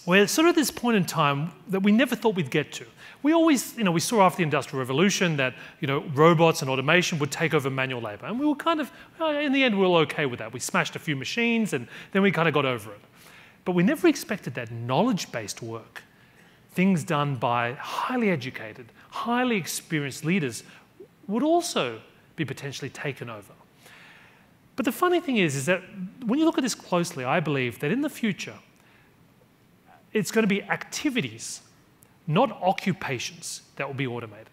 We're sort of at this point in time that we never thought we'd get to. We always, we saw after the Industrial Revolution that, robots and automation would take over manual labor. And we were kind of, in the end, we were okay with that. We smashed a few machines and then we kind of got over it. But we never expected that knowledge-based work, things done by highly educated, highly experienced leaders, would also be potentially taken over. But the funny thing is that when you look at this closely, I believe that in the future, it's going to be activities, not occupations, that will be automated.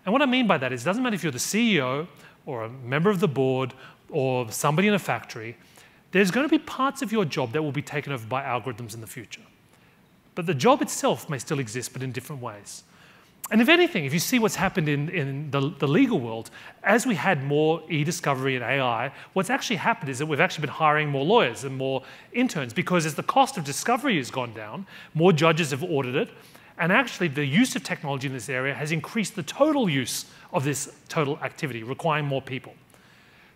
And what I mean by that is it doesn't matter if you're the CEO or a member of the board or somebody in a factory, there's going to be parts of your job that will be taken over by algorithms in the future. But the job itself may still exist, but in different ways. And if anything, if you see what's happened in the legal world, as we had more e-discovery and AI, what's actually happened is that we've actually been hiring more lawyers and more interns, because as the cost of discovery has gone down, more judges have audited, and actually the use of technology in this area has increased the total use of this total activity, requiring more people.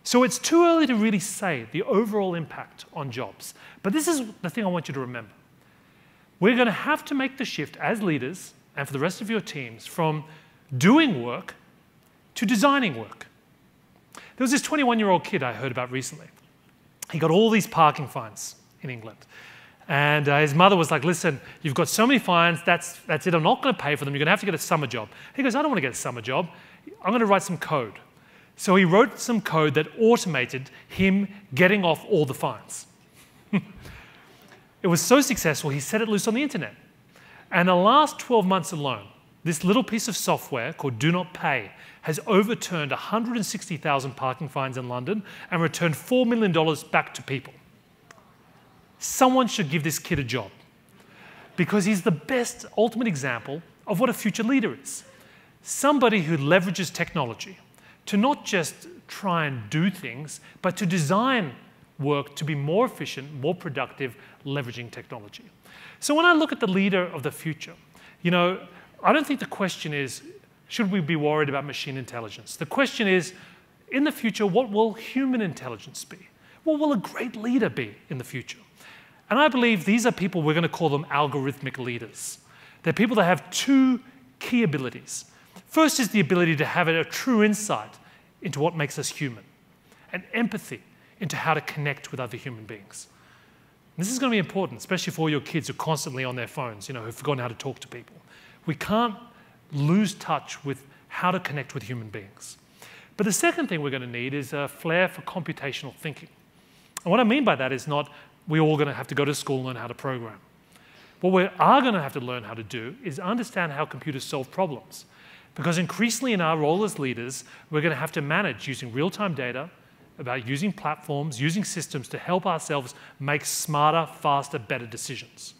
So it's too early to really say the overall impact on jobs. But this is the thing I want you to remember. We're going to have to make the shift as leaders and for the rest of your teams from doing work to designing work. There was this 21-year-old kid I heard about recently. He got all these parking fines in England. And his mother was like, listen, you've got so many fines, that's it, I'm not going to pay for them, you're going to have to get a summer job. He goes, I don't want to get a summer job, I'm going to write some code. So he wrote some code that automated him getting off all the fines. It was so successful, he set it loose on the internet. And the last 12 months alone, this little piece of software called Do Not Pay has overturned 160,000 parking fines in London and returned $4 million back to people. Someone should give this kid a job, because he's the best ultimate example of what a future leader is. Somebody who leverages technology to not just try and do things, but to design work to be more efficient, more productive, leveraging technology. So when I look at the leader of the future, I don't think the question is, should we be worried about machine intelligence? The question is, in the future, what will human intelligence be? What will a great leader be in the future? And I believe these are people, we're going to call them algorithmic leaders. They're people that have two key abilities. First is the ability to have a true insight into what makes us human, and empathy into how to connect with other human beings. And this is going to be important, especially for all your kids who are constantly on their phones, who've forgotten how to talk to people. We can't lose touch with how to connect with human beings. But the second thing we're going to need is a flair for computational thinking. And what I mean by that is not we're all going to have to go to school and learn how to program. What we are going to have to learn how to do is understand how computers solve problems. Because increasingly in our role as leaders, we're going to have to manage using real-time data, about using platforms, using systems to help ourselves make smarter, faster, better decisions.